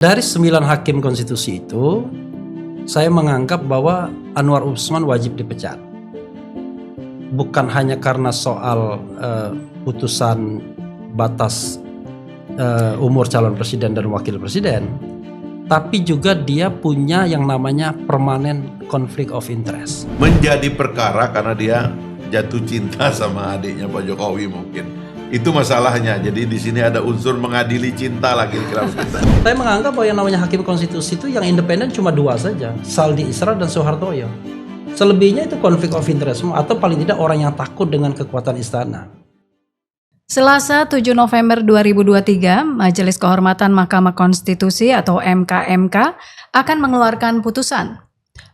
Dari 9 hakim konstitusi itu, saya menganggap bahwa Anwar Usman wajib dipecat. Bukan hanya karena soal putusan batas umur calon presiden dan wakil presiden, tapi juga dia punya yang namanya permanent conflict of interest. Menjadi perkara karena dia jatuh cinta sama adiknya Pak Jokowi mungkin. Itu masalahnya. Jadi di sini ada unsur mengadili cinta lagi kira kita. Saya menganggap bahwa yang namanya hakim konstitusi itu yang independen cuma 2 saja, Saldi Isra dan Soehartoyo. Selebihnya itu konflik of interest atau paling tidak orang yang takut dengan kekuatan istana. Selasa 7 November 2023, Majelis Kehormatan Mahkamah Konstitusi atau MKMK akan mengeluarkan putusan.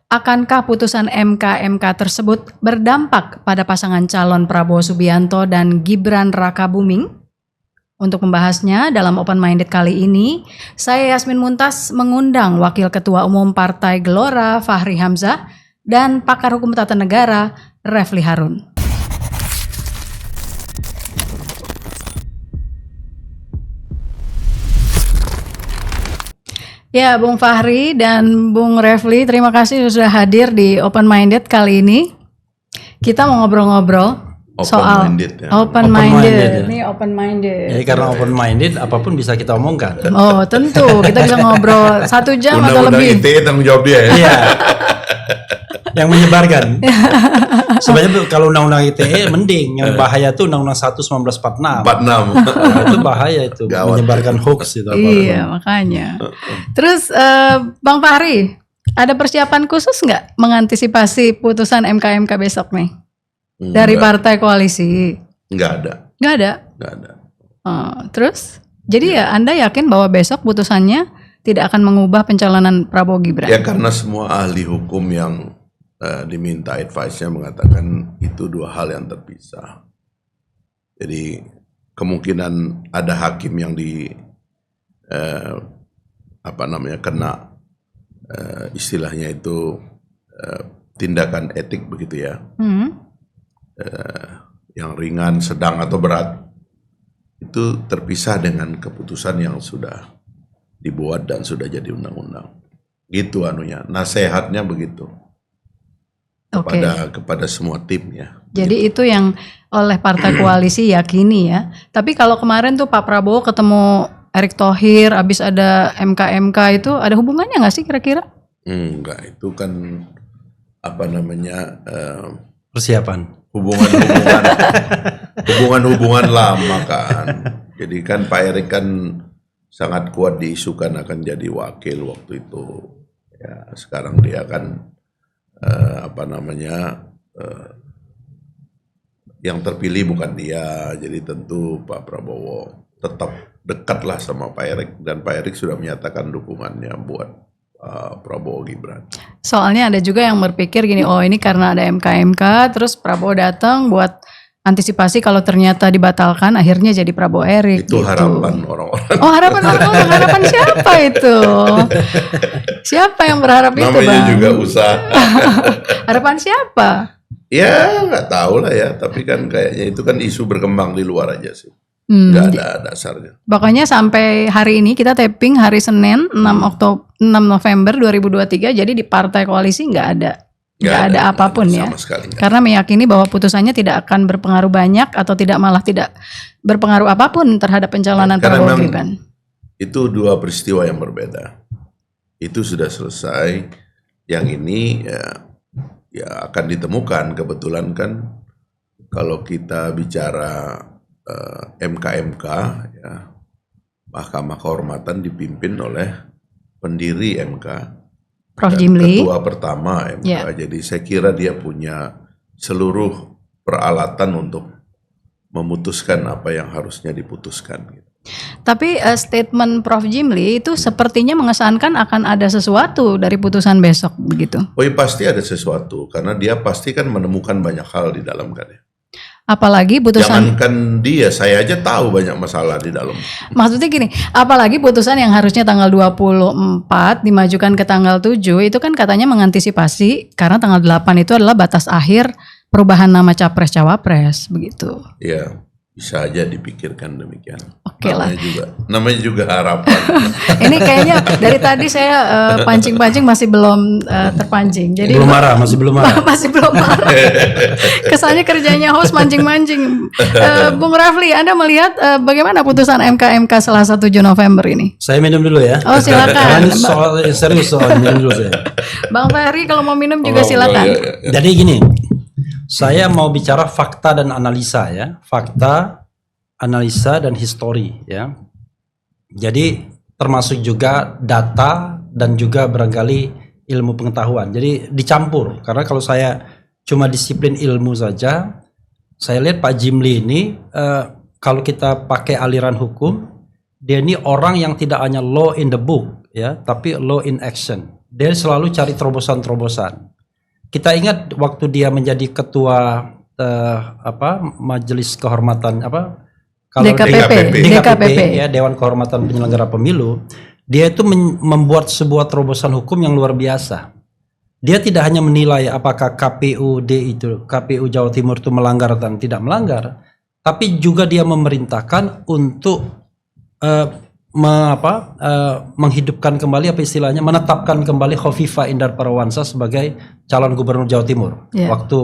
Akankah putusan MKMK tersebut berdampak pada pasangan calon Prabowo Subianto dan Gibran Rakabuming? Untuk membahasnya dalam Open Minded kali ini, saya Yasmin Muntas mengundang Wakil Ketua Umum Partai Gelora Fahri Hamzah dan pakar hukum tata negara Refli Harun. Ya, Bung Fahri dan Bung Refli, terima kasih sudah hadir di Open Minded kali ini. Kita mau ngobrol-ngobrol soal open minded. Ini open minded. Jadi karena open minded, apapun bisa kita omongkan. Oh, tentu. Kita bisa ngobrol 1 jam atau lebih. Undang-undang ITE tanggung jawab dia ya. Iya. Yang menyebarkan. Sebenarnya kalau undang-undang ITE mending, yang bahaya tuh undang-undang 1 1946. 46. Nah, itu bahaya itu, Gawat. menyebarkan hoax itu. Iya, makanya. Terus Bang Fahri, ada persiapan khusus nggak mengantisipasi putusan MKMK besok nih? Dari partai koalisi? Nggak ada. Nggak ada? Nggak ada. Terus? Jadi ya Anda yakin bahwa besok putusannya tidak akan mengubah pencalonan Prabowo Gibran? Ya karena semua ahli hukum yang diminta advice-nya mengatakan itu 2 hal yang terpisah. Jadi kemungkinan ada hakim yang kena istilahnya itu tindakan etik begitu ya. Yang ringan, sedang atau berat itu terpisah dengan keputusan yang sudah dibuat dan sudah jadi undang-undang. Gitu anunya, nasihatnya begitu. Kepada semua timnya. Jadi itu yang oleh partai koalisi yakini ya. Tapi kalau kemarin tuh Pak Prabowo ketemu Erick Thohir, habis ada MKMK itu ada hubungannya nggak sih kira-kira? Enggak, itu kan Persiapan. hubungan lama kan. Jadi kan Pak Erick kan sangat kuat diisukan akan jadi wakil waktu itu. Ya, sekarang dia kan yang terpilih bukan dia, jadi tentu Pak Prabowo tetap dekatlah sama Pak Erick dan Pak Erick sudah menyatakan dukungannya buat Prabowo Gibran. Soalnya ada juga yang berpikir gini, oh ini karena ada MKMK, terus Prabowo datang buat antisipasi kalau ternyata dibatalkan, akhirnya jadi Prabowo Erick. Itu gitu. harapan orang-orang. Oh harapan orang-orang, harapan siapa itu? Siapa yang berharap itu Bang? Namanya juga usaha. Harapan siapa? Ya nggak tahu lah ya, tapi kan kayaknya itu kan isu berkembang di luar aja sih. Nggak ada dasarnya. Pokoknya sampai hari ini kita taping hari Senin 6 November 2023, jadi di partai koalisi nggak ada apapun ya. Sama sekali nggak. Karena meyakini bahwa putusannya tidak akan berpengaruh banyak atau malah tidak berpengaruh apapun terhadap pencalonan Prabowo Gibran. Itu 2 peristiwa yang berbeda. Itu sudah selesai. Yang ini ya akan ditemukan. Kebetulan kan kalau kita bicara MKMK ya, Mahkamah Kehormatan dipimpin oleh pendiri MK, Prof. Jimli, ketua pertama MK. Ya. Jadi saya kira dia punya seluruh peralatan untuk memutuskan apa yang harusnya diputuskan gitu. Tapi statement Prof. Jimli itu sepertinya mengesankan akan ada sesuatu dari putusan besok begitu. Oh iya pasti ada sesuatu, karena dia pasti kan menemukan banyak hal di dalam kan ya. Apalagi putusan, Jangankan dia, saya aja tahu banyak masalah di dalam. maksudnya gini, apalagi putusan yang harusnya tanggal 24 dimajukan ke tanggal 7 itu kan katanya mengantisipasi karena tanggal 8 itu adalah batas akhir perubahan nama capres-cawapres begitu. Iya. Bisa aja dipikirkan demikian. Oke lah. Namanya juga harapan. Ini kayaknya dari tadi saya pancing-pancing masih belum terpancing. Jadi Belum marah, masih belum marah. masih belum marah. Kesannya kerjanya host mancing-mancing. Bung Rafli, Anda melihat bagaimana putusan MK Selasa 7 November ini? Saya minum dulu ya. Oh silakan. Ini soal serius soal minum dulu saya. Bang Ferry kalau mau minum juga silakan. Jadi gini, saya mau bicara fakta dan analisa ya, fakta, analisa dan histori ya. Jadi termasuk juga data dan juga barangkali ilmu pengetahuan. Jadi dicampur karena kalau saya cuma disiplin ilmu saja, saya lihat Pak Jimli ini kalau kita pakai aliran hukum, dia ini orang yang tidak hanya law in the book ya, tapi law in action. Dia selalu cari terobosan-terobosan. Kita ingat waktu dia menjadi ketua Majelis Kehormatan kalau DKPP ya, Dewan Kehormatan Penyelenggara Pemilu, dia itu membuat sebuah terobosan hukum yang luar biasa. Dia tidak hanya menilai apakah KPU Jawa Timur itu melanggar atau tidak melanggar, tapi juga dia memerintahkan untuk menghidupkan kembali menetapkan kembali Khofifah Indar Parawansa sebagai calon gubernur Jawa Timur. Waktu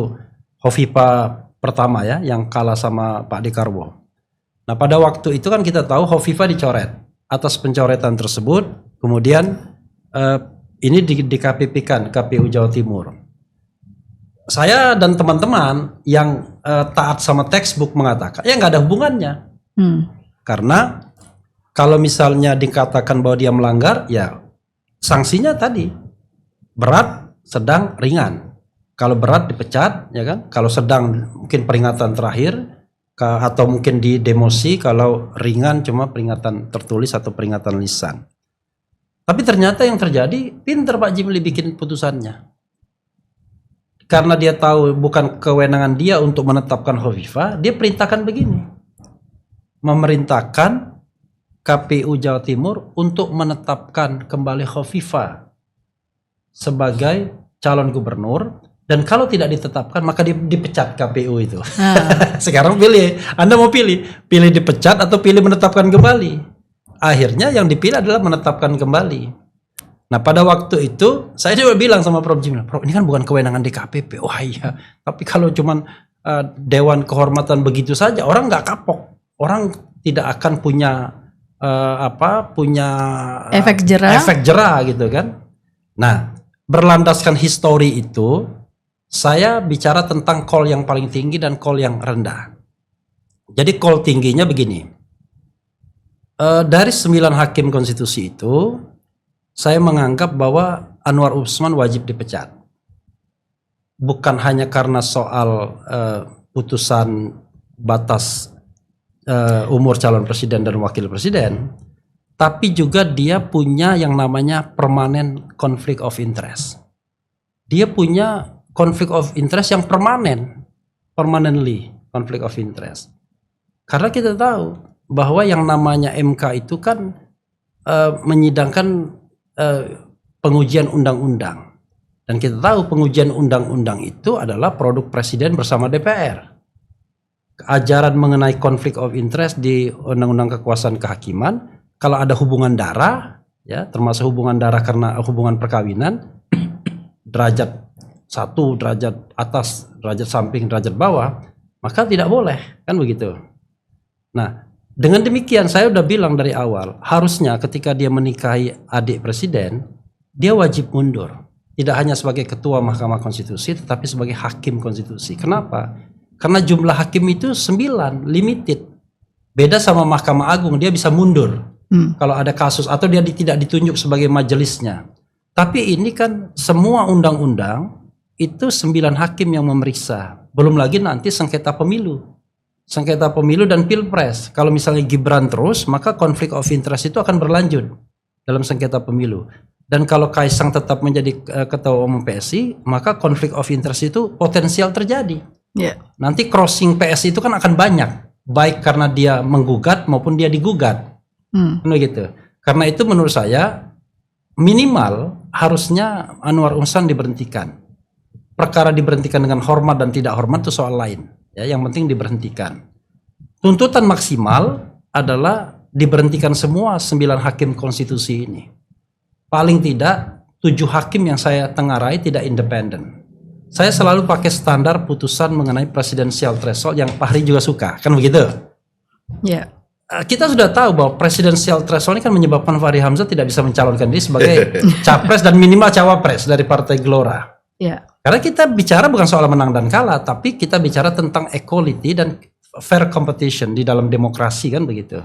Khofifah pertama ya yang kalah sama Pak Dekarwo. Nah pada waktu itu kan kita tahu Khofifah dicoret. Atas pencoretan tersebut kemudian ini DKPP-kan KPU Jawa Timur. Saya dan teman-teman yang taat sama textbook mengatakan ya nggak ada hubungannya. Karena kalau misalnya dikatakan bahwa dia melanggar, ya sanksinya tadi berat, sedang, ringan. Kalau berat dipecat, ya kan? Kalau sedang mungkin peringatan terakhir, atau mungkin di demosi. Kalau ringan cuma peringatan tertulis atau peringatan lisan. Tapi ternyata yang terjadi, pinter Pak Jimli bikin putusannya. Karena dia tahu bukan kewenangan dia untuk menetapkan Khofifah, dia perintahkan begini, memerintahkan KPU Jawa Timur untuk menetapkan kembali Khofifah sebagai calon gubernur, dan kalau tidak ditetapkan maka dipecat KPU itu. Sekarang pilih, Anda mau pilih dipecat atau pilih menetapkan kembali. Akhirnya yang dipilih adalah menetapkan kembali. Nah pada waktu itu saya juga bilang sama Prof. Jimli, Prof, ini kan bukan kewenangan DKPP. Wah iya, tapi kalau cuman Dewan Kehormatan begitu saja orang nggak kapok, orang tidak akan punya efek jerah gitu kan. Nah, berlandaskan histori itu, saya bicara tentang call yang paling tinggi dan call yang rendah. Jadi call tingginya begini. Dari 9 hakim konstitusi itu, saya menganggap bahwa Anwar Usman wajib dipecat. Bukan hanya karena soal putusan batas umur calon presiden dan wakil presiden, tapi juga dia punya yang namanya permanent conflict of interest. Dia punya conflict of interest yang permanently conflict of interest. Karena kita tahu bahwa yang namanya MK itu kan menyidangkan pengujian undang-undang, dan kita tahu pengujian undang-undang itu adalah produk presiden bersama DPR. Ajaran mengenai konflik of interest di Undang-Undang Kekuasaan Kehakiman, kalau ada hubungan darah, ya termasuk hubungan darah karena hubungan perkawinan, derajat 1, derajat atas, derajat samping, derajat bawah, maka tidak boleh, kan begitu. Nah, dengan demikian saya udah bilang dari awal, harusnya ketika dia menikahi adik presiden, dia wajib mundur. Tidak hanya sebagai ketua Mahkamah Konstitusi, tetapi sebagai hakim konstitusi. Kenapa? Karena jumlah hakim itu 9, limited. Beda sama Mahkamah Agung, dia bisa mundur kalau ada kasus atau dia tidak ditunjuk sebagai majelisnya. Tapi ini kan semua undang-undang itu 9 hakim yang memeriksa. Belum lagi nanti sengketa pemilu. Sengketa pemilu dan pilpres. Kalau misalnya Gibran terus, maka konflik of interest itu akan berlanjut dalam sengketa pemilu. Dan kalau Kaisang tetap menjadi ketua umum PSI, maka konflik of interest itu potensial terjadi. Nanti crossing PSI itu kan akan banyak, baik karena dia menggugat maupun dia digugat, gitu. Karena itu menurut saya minimal harusnya Anwar Usman diberhentikan. Perkara diberhentikan dengan hormat dan tidak hormat itu soal lain. Ya, yang penting diberhentikan. tuntutan maksimal adalah diberhentikan semua 9 hakim konstitusi ini. Paling tidak 7 hakim yang saya tengarai tidak independen. Saya selalu pakai standar putusan mengenai presidensial threshold yang Pak Hari juga suka, kan begitu? Ya. Kita sudah tahu bahwa presidensial threshold ini kan menyebabkan Fahri Hamzah tidak bisa mencalonkan diri sebagai capres dan minimal cawapres dari Partai Gelora. Ya. Karena kita bicara bukan soal menang dan kalah, tapi kita bicara tentang equality dan fair competition di dalam demokrasi, kan begitu.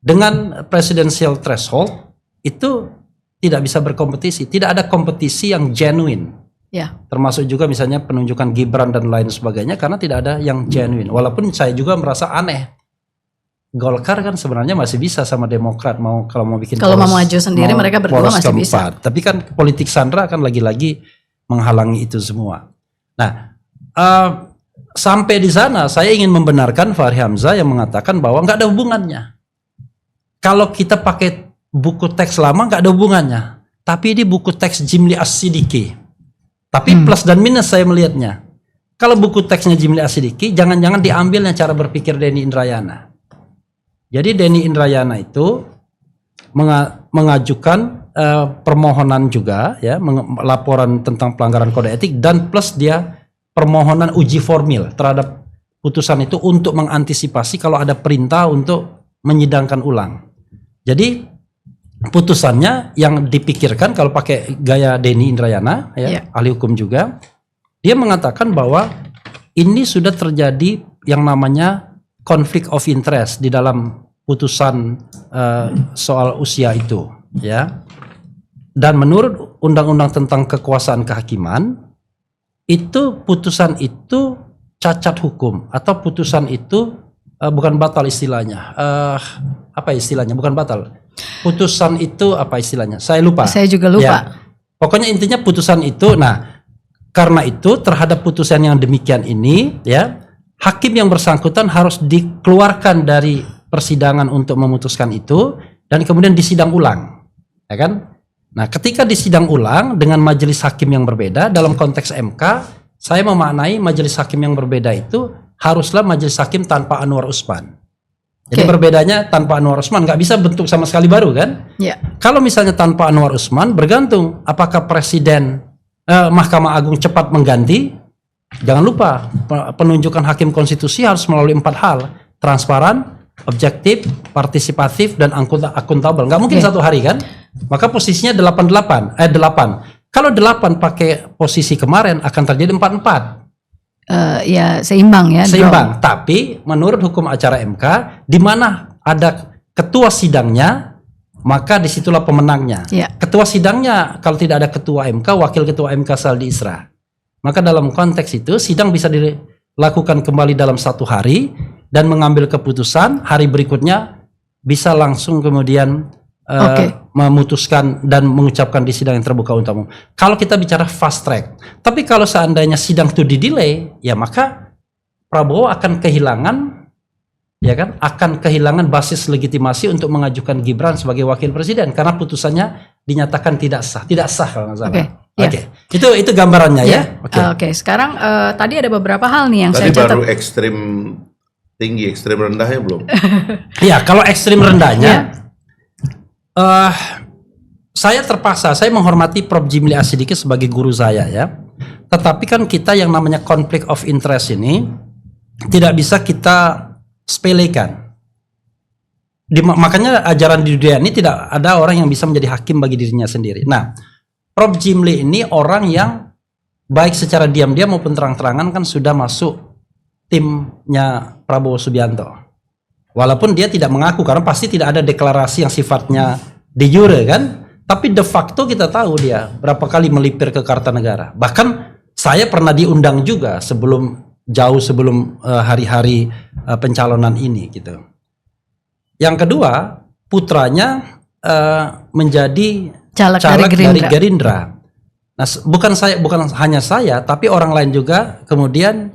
Dengan presidensial threshold itu tidak bisa berkompetisi, tidak ada kompetisi yang genuine. Ya. Termasuk juga misalnya penunjukan Gibran dan lain sebagainya karena tidak ada yang genuine. Walaupun saya juga merasa aneh. Golkar kan sebenarnya masih bisa sama Demokrat kalau mau bikin Kalau mau maju sendiri mereka berdua poros masih bisa. Tapi kan politik sandra kan lagi-lagi menghalangi itu semua. Nah, sampai di sana saya ingin membenarkan Fahri Hamzah yang mengatakan bahwa nggak ada hubungannya. Kalau kita pakai buku teks lama nggak ada hubungannya. Tapi ini buku teks Jimli As-Sidiki. Tapi plus dan minus saya melihatnya. Kalau buku teksnya Jimli As-Sidiki, jangan-jangan diambilnya cara berpikir Denny Indrayana. Jadi Denny Indrayana itu mengajukan permohonan juga, ya, laporan tentang pelanggaran kode etik dan plus dia permohonan uji formil terhadap putusan itu untuk mengantisipasi kalau ada perintah untuk menyidangkan ulang. Jadi putusannya yang dipikirkan kalau pakai gaya Denny Indrayana, ya, ahli hukum juga, dia mengatakan bahwa ini sudah terjadi yang namanya conflict of interest di dalam putusan soal usia itu, ya. Dan menurut undang-undang tentang kekuasaan kehakiman, itu putusan itu cacat hukum atau putusan itu bukan batal istilahnya. Apa istilahnya? Bukan batal. Putusan itu apa istilahnya? Saya lupa. Saya juga lupa. Ya. Pokoknya intinya putusan itu. Nah, karena itu terhadap putusan yang demikian ini, ya, hakim yang bersangkutan harus dikeluarkan dari persidangan untuk memutuskan itu dan kemudian disidang ulang, ya kan? Nah, ketika disidang ulang dengan majelis hakim yang berbeda dalam konteks MK, saya memaknai majelis hakim yang berbeda itu haruslah majelis hakim tanpa Anwar Usman. Jadi berbedanya tanpa Anwar Usman nggak bisa bentuk sama sekali baru, kan? Ya. Kalau misalnya tanpa Anwar Usman bergantung apakah presiden Mahkamah Agung cepat mengganti. Jangan lupa penunjukan hakim konstitusi harus melalui 4 hal: transparan, objektif, partisipatif, dan akuntabel. Nggak mungkin satu hari, kan? Maka posisinya 8. Kalau 8 pakai posisi kemarin akan terjadi 4-4. Ya seimbang ya. Seimbang. Tapi menurut hukum acara MK, di mana ada ketua sidangnya, maka disitulah pemenangnya. Ya. Ketua sidangnya kalau tidak ada ketua MK, wakil ketua MK Saldi Isra. Maka dalam konteks itu sidang bisa dilakukan kembali dalam 1 hari dan mengambil keputusan. Hari berikutnya bisa langsung kemudian memutuskan dan mengucapkan di sidang yang terbuka untuk umum. Kalau kita bicara fast track, tapi kalau seandainya sidang itu didelay, ya maka Prabowo akan kehilangan, ya kan, akan kehilangan basis legitimasi untuk mengajukan Gibran sebagai wakil presiden karena putusannya dinyatakan tidak sah kalau nggak salah. Oke. Itu gambarannya ya. Oke. Sekarang tadi ada beberapa hal nih yang tadi saya catat. baru ekstrim tinggi, ekstrim rendahnya belum. Iya, kalau ekstrim rendahnya. Saya terpaksa, saya menghormati Prof. Jimli As-Sidiki sebagai guru saya, ya. Tetapi kan kita yang namanya conflict of interest ini tidak bisa kita sepelekan. Makanya ajaran di dunia ini tidak ada orang yang bisa menjadi hakim bagi dirinya sendiri. Nah, Prof. Jimli ini orang yang baik secara diam-diam maupun terang-terangan kan sudah masuk timnya Prabowo Subianto. Walaupun dia tidak mengaku karena pasti tidak ada deklarasi yang sifatnya de jure, kan, tapi de facto kita tahu dia berapa kali melipir ke Kartanegara. Bahkan saya pernah diundang juga jauh sebelum hari-hari pencalonan ini, gitu. Yang kedua, putranya menjadi caleg dari Gerindra. Nah, bukan hanya saya, tapi orang lain juga kemudian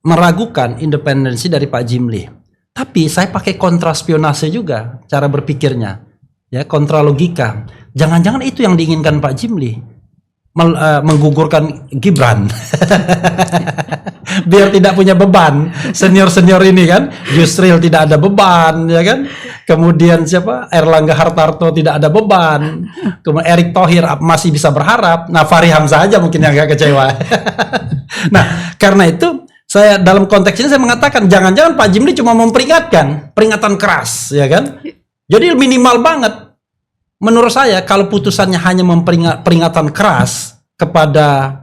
meragukan independensi dari Pak Jimli. Tapi saya pakai kontraspionase juga cara berpikirnya, ya, kontralogika. Jangan-jangan itu yang diinginkan Pak Jimli, menggugurkan Gibran. biar tidak punya beban. Senior ini kan, Yusril tidak ada beban, ya kan. Kemudian siapa? Erlangga Hartarto tidak ada beban. Kemudian Erick Thohir masih bisa berharap. Nah, Fahri Hamzah aja mungkin yang agak kecewa. Nah, karena itu saya dalam konteks ini saya mengatakan jangan-jangan Pak Jimli cuma memperingatkan, peringatan keras, ya kan? Jadi minimal banget. Menurut saya kalau putusannya hanya peringatan keras kepada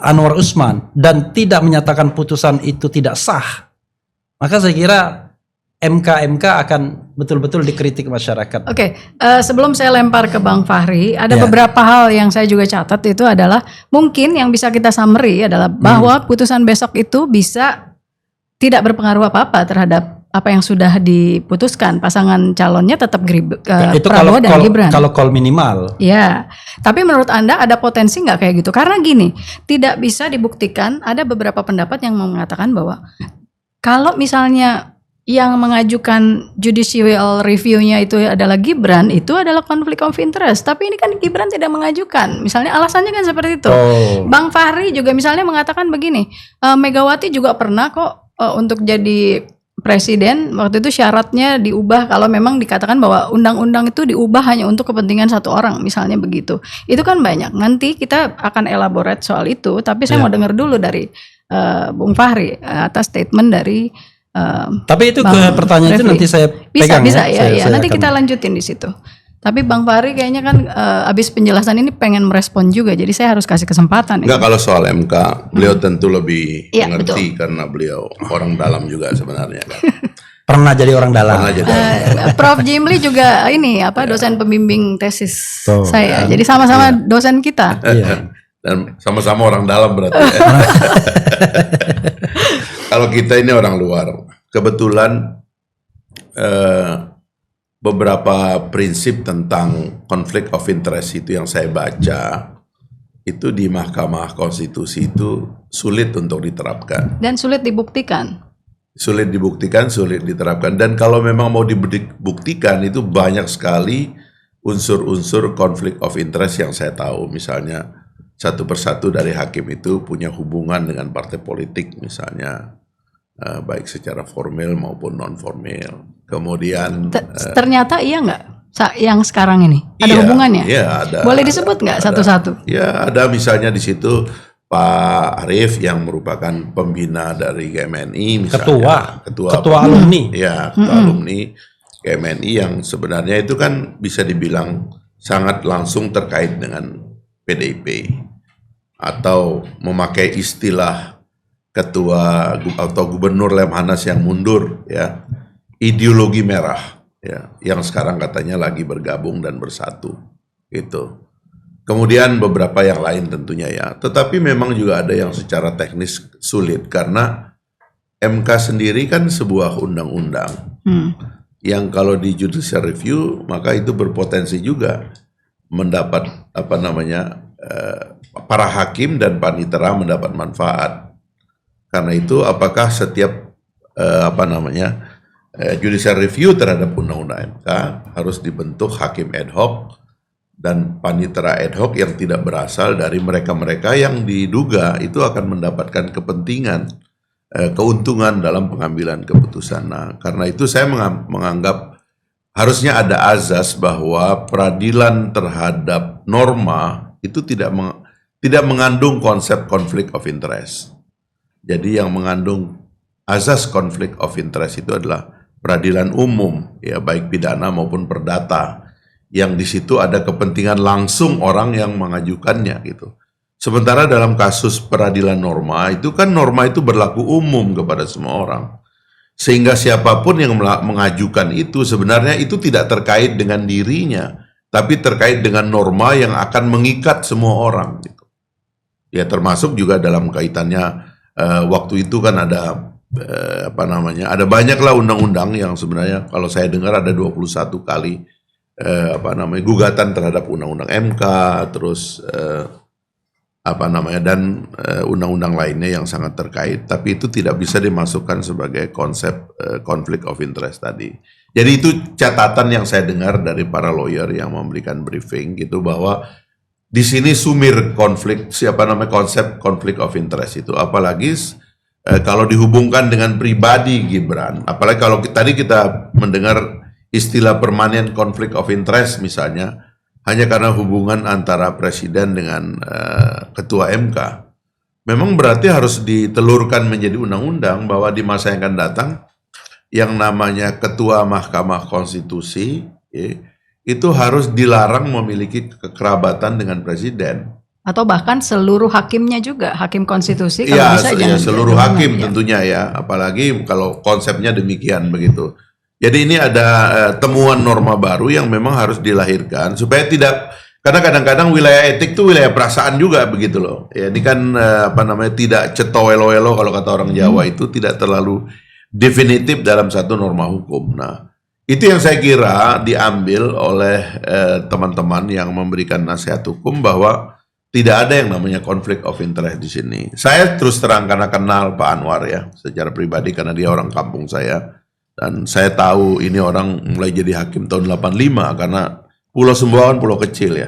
Anwar Usman dan tidak menyatakan putusan itu tidak sah, maka saya kira MK akan betul-betul dikritik masyarakat. Oke, sebelum saya lempar ke Bang Fahri, ada Ya. beberapa hal yang saya juga catat itu adalah mungkin yang bisa kita summary adalah bahwa putusan besok itu bisa tidak berpengaruh apa-apa terhadap apa yang sudah diputuskan. Pasangan calonnya tetap Itu Prabowo dan Gibran. kalau call minimal. Ya, tapi menurut Anda ada potensi nggak kayak gitu? Karena gini, tidak bisa dibuktikan. Ada beberapa pendapat yang mengatakan bahwa kalau misalnya yang mengajukan judicial review-nya itu adalah Gibran, itu adalah konflik of interest. Tapi ini kan Gibran tidak mengajukan. Misalnya alasannya kan seperti itu. Oh. Bang Fahri juga misalnya mengatakan begini, Megawati juga pernah kok untuk jadi presiden, waktu itu syaratnya diubah kalau memang dikatakan bahwa undang-undang itu diubah hanya untuk kepentingan satu orang, misalnya begitu. Itu kan banyak. Nanti kita akan elaborate soal itu, tapi saya mau dengar dulu dari Bung Fahri atas statement dari Tapi itu Bang pertanyaan itu Refli. nanti saya pegang bisa ya. ya. Nanti akan- kita lanjutin di situ. Tapi Bang Fahri kayaknya kan abis penjelasan ini pengen merespon juga, jadi saya harus kasih kesempatan. Enggak, kalau soal MK, beliau tentu lebih Iya, mengerti karena beliau orang dalam juga sebenarnya. Kan. Pernah jadi orang dalam. Pernah jadi Prof Jimli juga ini dosen pembimbing tesis Tuh, saya. Jadi sama-sama dosen kita. Iya. dan sama-sama orang dalam berarti. Ya. Kalau kita ini orang luar, kebetulan beberapa prinsip tentang konflik of interest itu yang saya baca itu di Mahkamah Konstitusi itu sulit untuk diterapkan. Dan sulit dibuktikan. Sulit dibuktikan, sulit diterapkan. Dan kalau memang mau dibuktikan itu banyak sekali unsur-unsur konflik of interest yang saya tahu. Misalnya satu persatu dari hakim itu punya hubungan dengan partai politik misalnya. Baik secara formal maupun non formal. Kemudian Ternyata iya nggak yang sekarang ini ada hubungannya? Iya, ada. Boleh disebut nggak satu-satu? Ya, ada misalnya di situ Pak Arief yang merupakan pembina dari GMNI misalnya. Ketua alumni. Ya, ketua alumni GMNI yang sebenarnya itu kan bisa dibilang sangat langsung terkait dengan PDIP. Atau memakai istilah ketua atau gubernur Lemhanas yang mundur, ya, ideologi merah, ya, yang sekarang katanya lagi bergabung dan bersatu, gitu. Kemudian beberapa yang lain tentunya ya, tetapi memang juga ada yang secara teknis sulit karena MK sendiri kan sebuah undang-undang yang kalau di judicial review maka itu berpotensi juga mendapat para hakim dan panitera mendapat manfaat. Karena itu apakah setiap judicial review terhadap undang-undang MK harus dibentuk hakim ad hoc dan panitera ad hoc yang tidak berasal dari mereka-mereka yang diduga itu akan mendapatkan kepentingan, keuntungan dalam pengambilan keputusan. Nah, karena itu saya menganggap harusnya ada azas bahwa peradilan terhadap norma itu tidak mengandung konsep konflik of interest. Jadi yang mengandung azas konflik of interest itu adalah peradilan umum, ya baik pidana maupun perdata, yang di situ ada kepentingan langsung orang yang mengajukannya gitu. Sementara dalam kasus peradilan norma itu kan norma itu berlaku umum kepada semua orang, sehingga siapapun yang mengajukan itu sebenarnya itu tidak terkait dengan dirinya, tapi terkait dengan norma yang akan mengikat semua orang gitu. Ya termasuk juga dalam kaitannya waktu itu kan ada ada banyaklah undang-undang yang sebenarnya kalau saya dengar ada 21 kali gugatan terhadap undang-undang MK, terus dan undang-undang lainnya yang sangat terkait, tapi itu tidak bisa dimasukkan sebagai konsep conflict of interest tadi. Jadi itu catatan yang saya dengar dari para lawyer yang memberikan briefing gitu, bahwa di sini sumir konsep konflik of interest itu, apalagi kalau dihubungkan dengan pribadi Gibran, apalagi kalau tadi kita mendengar istilah permanent conflict of interest misalnya, hanya karena hubungan antara presiden dengan ketua MK, memang berarti harus ditelurkan menjadi undang-undang bahwa di masa yang akan datang, yang namanya ketua Mahkamah Konstitusi itu harus dilarang memiliki kekerabatan dengan presiden. Atau bahkan seluruh hakimnya juga, hakim konstitusi kalau Ya, bisa jangan seluruh jangan, hakim ya. tentunya ya, apalagi kalau konsepnya demikian begitu. Jadi ini ada temuan norma baru yang memang harus dilahirkan supaya tidak, karena kadang-kadang wilayah etik itu wilayah perasaan juga begitu loh. Ya, ini kan tidak cetowelo-elo kalau kata orang Jawa, itu tidak terlalu definitif dalam satu norma hukum. Nah, itu yang saya kira diambil oleh teman-teman yang memberikan nasihat hukum bahwa tidak ada yang namanya konflik of interest di sini. Saya terus terang karena kenal Pak Anwar ya secara pribadi karena dia orang kampung saya. Dan saya tahu ini orang mulai jadi hakim tahun 85 karena Pulau Sumbawa kan pulau kecil ya.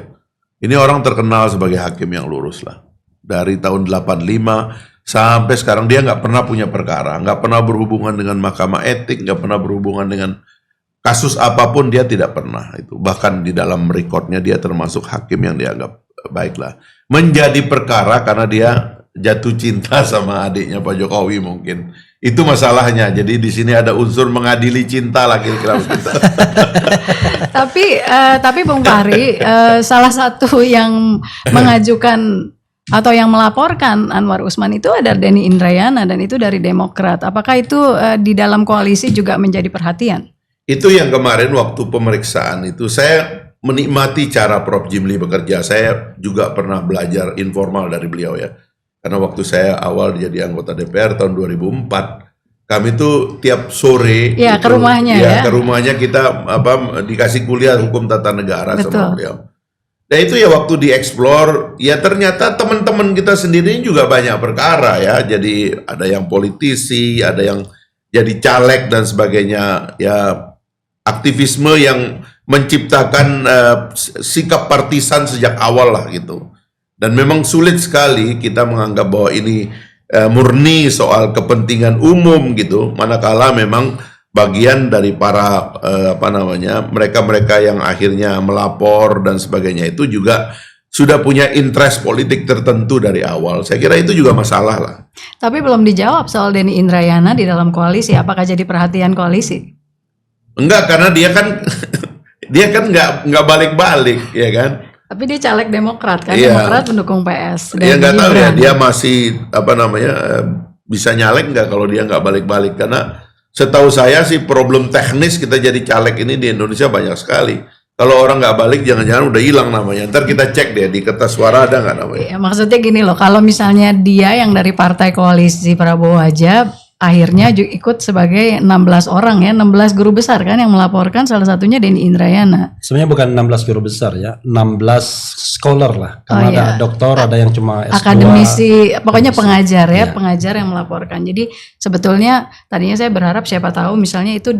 Ini orang terkenal sebagai hakim yang lurus lah. Dari tahun 85 sampai sekarang dia nggak pernah punya perkara, nggak pernah berhubungan dengan mahkamah etik, nggak pernah berhubungan dengan kasus apapun, dia tidak pernah itu. Bahkan di dalam rekodnya dia termasuk hakim yang dianggap baiklah. Menjadi perkara karena dia jatuh cinta sama adiknya Pak Jokowi mungkin. Itu masalahnya. Jadi di sini ada unsur mengadili cinta lah kira-kira begitu. Tapi Bung Fahri, salah satu yang mengajukan atau yang melaporkan Anwar Usman itu ada Denny Indrayana dan itu dari Demokrat. Apakah itu di dalam koalisi juga menjadi perhatian? Itu yang kemarin waktu pemeriksaan itu saya menikmati cara Prof. Jimli bekerja. Saya juga pernah belajar informal dari beliau ya. Karena waktu saya awal jadi anggota DPR tahun 2004, kami tuh tiap sore ke rumahnya ya. Ke rumahnya kita dikasih kuliah hukum tata negara. Betul. Sama beliau. Dan itu ya waktu dieksplor, ya ternyata teman-teman kita sendiri juga banyak perkara ya. Jadi ada yang politisi, ada yang jadi caleg dan sebagainya. Ya aktivisme yang menciptakan sikap partisan sejak awal lah gitu. Dan memang sulit sekali kita menganggap bahwa ini murni soal kepentingan umum gitu. Manakala memang bagian dari para mereka-mereka yang akhirnya melapor dan sebagainya itu juga sudah punya interest politik tertentu dari awal. Saya kira itu juga masalah lah. Tapi belum dijawab soal Denny Indrayana di dalam koalisi. Apakah jadi perhatian koalisi? Enggak, karena dia kan nggak balik-balik, ya kan? Tapi dia caleg Demokrat kan, Iya. Demokrat pendukung PS. Ya nggak tahu ya, dia masih bisa nyalek nggak kalau dia nggak balik-balik, karena setahu saya sih problem teknis kita jadi caleg ini di Indonesia banyak sekali. Kalau orang nggak balik jangan-jangan udah hilang namanya. Ntar kita cek deh di kertas suara ada nggak namanya. Ya, maksudnya gini loh, kalau misalnya dia yang dari partai koalisi Prabowo aja akhirnya ikut sebagai 16 orang ya, 16 guru besar kan yang melaporkan, salah satunya Denny Indrayana. Sebenarnya bukan 16 guru besar ya, 16 scholar lah. Karena ada doktor, ada yang cuma S2. Akademisi, pokoknya pengajar ya, Iya. pengajar yang melaporkan. Jadi sebetulnya tadinya saya berharap siapa tahu misalnya itu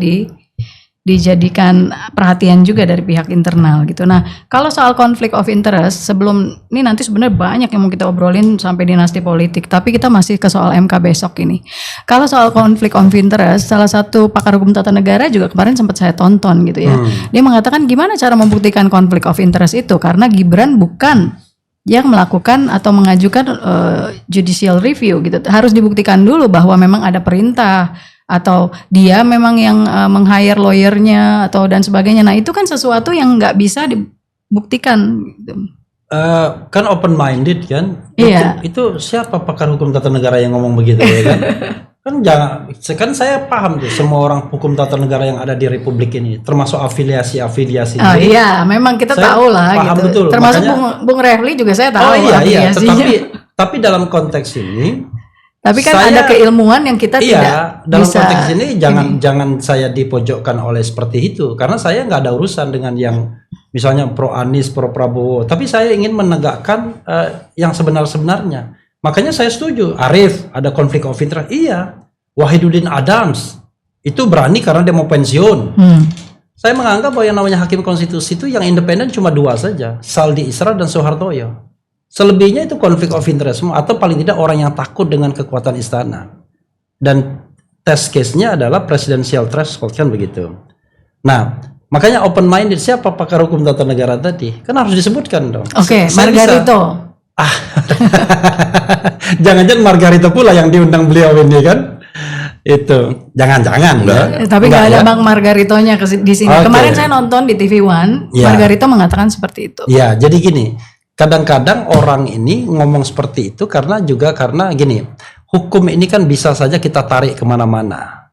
dijadikan perhatian juga dari pihak internal gitu. Nah, kalau soal konflik of interest, sebelum ini nanti sebenarnya banyak yang mau kita obrolin sampai dinasti politik, tapi kita masih ke soal MK besok ini. Kalau soal konflik of interest, salah satu pakar hukum tata negara juga kemarin sempat saya tonton gitu ya. Dia mengatakan gimana cara membuktikan konflik of interest itu, karena Gibran bukan yang melakukan atau mengajukan judicial review gitu. Harus dibuktikan dulu bahwa memang ada perintah atau dia memang yang meng-hire lawyernya atau dan sebagainya. Nah itu kan sesuatu yang nggak bisa dibuktikan. Kan open minded kan? Iya. Itu siapa pakar hukum tata negara yang ngomong begitu ya kan? Kan saya paham tuh semua orang hukum tata negara yang ada di Republik ini, termasuk afiliasi-afiliasi. Oh iya, memang kita Saya tahu lah paham gitu. betul, Termasuk makanya- Bung Refli juga saya tahu. Oh iya, afiliasinya. tapi dalam konteks ini. Tapi kan Saya- ada keilmuan yang kita tidak dalam bisa. konteks ini jangan saya dipojokkan oleh seperti itu, karena saya nggak ada urusan dengan yang misalnya pro Anies, pro Prabowo, tapi saya ingin menegakkan yang sebenar-sebenarnya. Makanya saya setuju, Arief ada konflik of interest, iya. Wahidudin Adams itu berani karena dia mau pensiun. Saya menganggap bahwa yang namanya hakim konstitusi itu yang independen cuma 2 saja, Saldi Isra dan Soehartoyo. Selebihnya itu konflik of interest semua, atau paling tidak orang yang takut dengan kekuatan istana. Dan test case-nya adalah presidential threshold, kan begitu. Nah, makanya open minded, siapa pakar hukum tata negara tadi? Kan harus disebutkan dong. Oke, Saya Margarito. Jangan-jangan Margarito pula yang diundang beliau ini kan? Itu jangan-jangan Enggak. ya. Tapi nggak ada ya. Bang Margaritonya di sini. Oke. Kemarin saya nonton di TV One, Ya. Margarito mengatakan seperti itu. Ya, jadi gini, kadang-kadang orang ini ngomong seperti itu karena gini, hukum ini kan bisa saja kita tarik kemana-mana.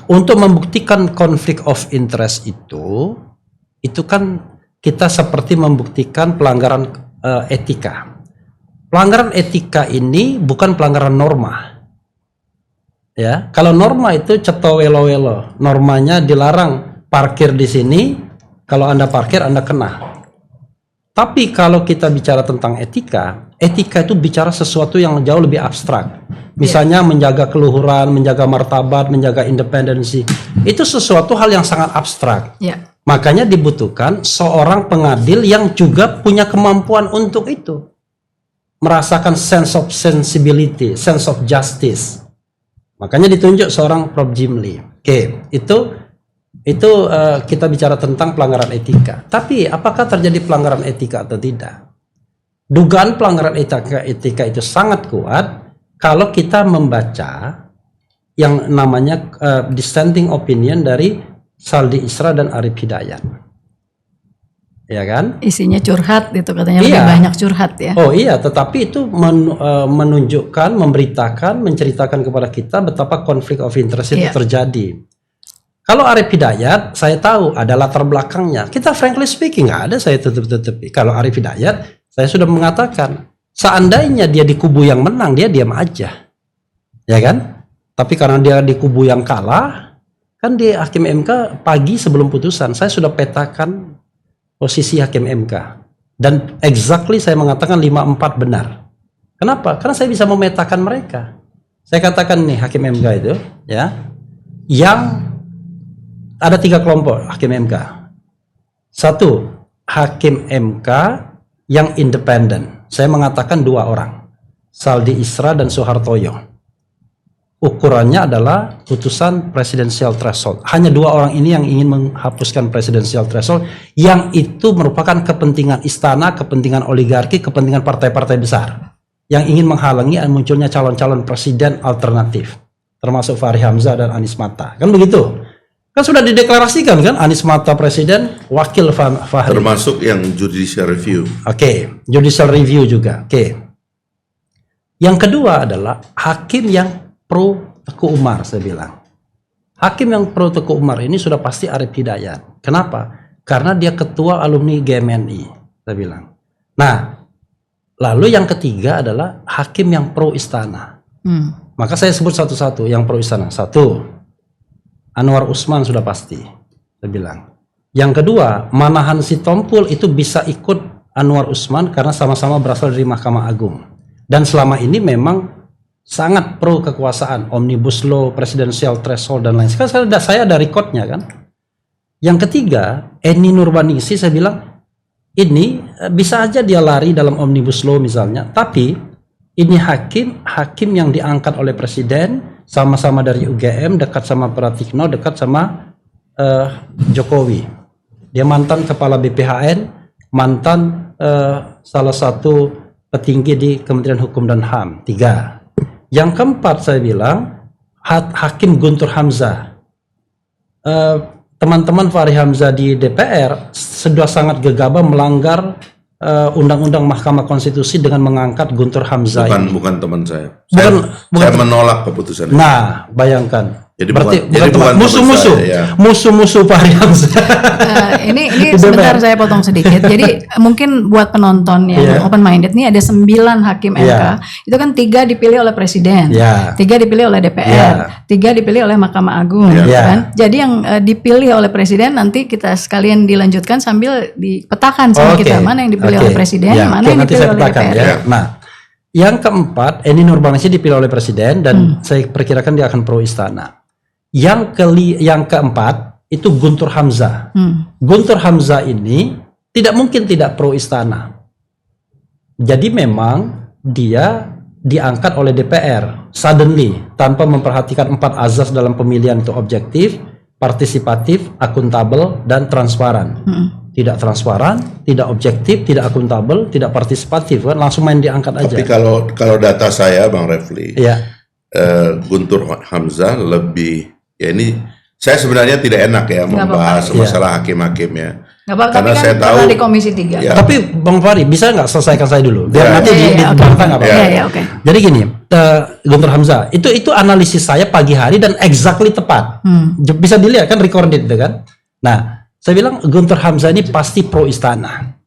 Untuk membuktikan konflik of interest itu kan kita seperti membuktikan pelanggaran etika. Pelanggaran etika ini bukan pelanggaran norma. Ya, kalau norma itu ceto welo-welo, normanya dilarang parkir di sini, kalau Anda parkir Anda kena. Tapi kalau kita bicara tentang etika itu bicara sesuatu yang jauh lebih abstrak. Misalnya menjaga keluhuran, menjaga martabat, menjaga independensi. Itu sesuatu hal yang sangat abstrak. Ya. Makanya dibutuhkan seorang pengadil yang juga punya kemampuan untuk itu. Merasakan sense of sensibility, sense of justice. Makanya ditunjuk seorang Prof. Jim Lee. Oke, itu kita bicara tentang pelanggaran etika. Tapi apakah terjadi pelanggaran etika atau tidak? Dugaan pelanggaran etika itu sangat kuat kalau kita membaca yang namanya dissenting opinion dari Saldi Isra dan Arif Hidayat. Ya kan? Isinya curhat gitu katanya, Iya. lebih banyak curhat ya. Oh iya, tetapi itu menunjukkan, memberitakan, menceritakan kepada kita betapa konflik of interest itu Iya. terjadi. Kalau Arif Hidayat, saya tahu ada latar belakangnya. Kita frankly speaking, nggak ada saya tutup-tutupi. Kalau Arif Hidayat, saya sudah mengatakan, seandainya dia di kubu yang menang, dia diam aja. Ya kan? Tapi karena dia di kubu yang kalah, kan di Hakim MK pagi sebelum putusan, saya sudah petakan posisi Hakim MK. Dan exactly saya mengatakan 5-4 benar. Kenapa? Karena saya bisa memetakan mereka. Saya katakan nih Hakim MK itu, ya, yang ada 3 kelompok Hakim MK. 1, Hakim MK yang independen. Saya mengatakan 2 orang, Saldi Isra dan Soehartoyo. Ukurannya adalah putusan presidential threshold. Hanya 2 orang ini yang ingin menghapuskan presidential threshold, yang itu merupakan kepentingan istana, kepentingan oligarki, kepentingan partai-partai besar yang ingin menghalangi munculnya calon-calon presiden alternatif, termasuk Fahri Hamzah dan Anies Mata. Kan begitu? Kan sudah dideklarasikan kan, Anies Mata presiden, wakil Fahri. Termasuk yang judicial review. Oke, judicial review juga. Oke. Yang kedua adalah hakim yang pro Teguh Umar, saya bilang. Hakim yang pro Teguh Umar ini sudah pasti Arif Hidayat. Kenapa? Karena dia ketua alumni GMNI, saya bilang. Nah, lalu yang ketiga adalah hakim yang pro istana. Maka saya sebut satu-satu yang pro istana. 1, Anwar Usman sudah pasti, saya bilang. Yang kedua, Manahan Sitompul itu bisa ikut Anwar Usman karena sama-sama berasal dari Mahkamah Agung. Dan selama ini memang sangat pro kekuasaan, omnibus law, presidential threshold dan lain. Sekarang saya ada recordnya kan. Yang ketiga, Eni Nurbaningsi, saya bilang ini bisa aja dia lari dalam omnibus law misalnya, tapi ini hakim yang diangkat oleh presiden, sama-sama dari UGM, dekat sama Pratikno, dekat sama Jokowi. Dia mantan kepala BPHN, mantan salah satu petinggi di Kementerian Hukum dan HAM. 3. Yang keempat saya bilang Hakim Guntur Hamzah. Teman-teman Fahri Hamzah di DPR sudah sangat gegabah melanggar Undang-Undang Mahkamah Konstitusi dengan mengangkat Guntur Hamzah. Bukan teman saya. Bukan. Saya menolak keputusan itu. Nah, bayangkan. Jadi Berarti bukan teman. teman Musuh-musuh, saya, ya. Musuh-musuh Fahri Hamzah. Ini sebentar saya potong sedikit. Jadi mungkin buat penonton yang Iya. open minded nih ada 9 hakim MK. Iya. Itu kan 3 dipilih oleh presiden, Iya. 3 dipilih oleh DPR, 3 dipilih oleh Mahkamah Agung, Iya. kan? Jadi yang dipilih oleh presiden nanti kita sekalian dilanjutkan sambil dipetakan sama Oke. kita mana yang dipilih oleh presiden, Ya, mana oke, yang nanti dipilih saya oleh petakan, DPR. ya. Nah, yang keempat, Eni Nurbaningsi dipilih oleh presiden dan saya perkirakan dia akan pro istana. Yang keempat, itu Guntur Hamzah. Guntur Hamzah ini tidak mungkin tidak pro istana. Jadi memang dia diangkat oleh DPR suddenly tanpa memperhatikan 4 azas dalam pemilihan itu objektif, partisipatif, akuntabel, dan transparan. Tidak transparan, tidak objektif, tidak akuntabel, tidak partisipatif, kan langsung main diangkat aja. Tapi kalau data saya Bang Refli, Iya. Guntur Hamzah lebih, ya ini saya sebenarnya tidak enak ya membahas apa-apa. masalah hakim-hakimnya. Nggak apa-apa, Karena tapi saya kan tahu pernah di Komisi 3. Ya. Tapi Bang Fahri bisa nggak selesaikan saya dulu biar Ya. nanti Iya, iya, dibantah oke. nggak apa-apa. Iya, iya, oke. Jadi gini, Guntur Hamzah itu analisis saya pagi hari dan exactly tepat. Bisa dilihat kan recorded itu kan. Nah, saya bilang Guntur Hamzah ini pasti pro istana.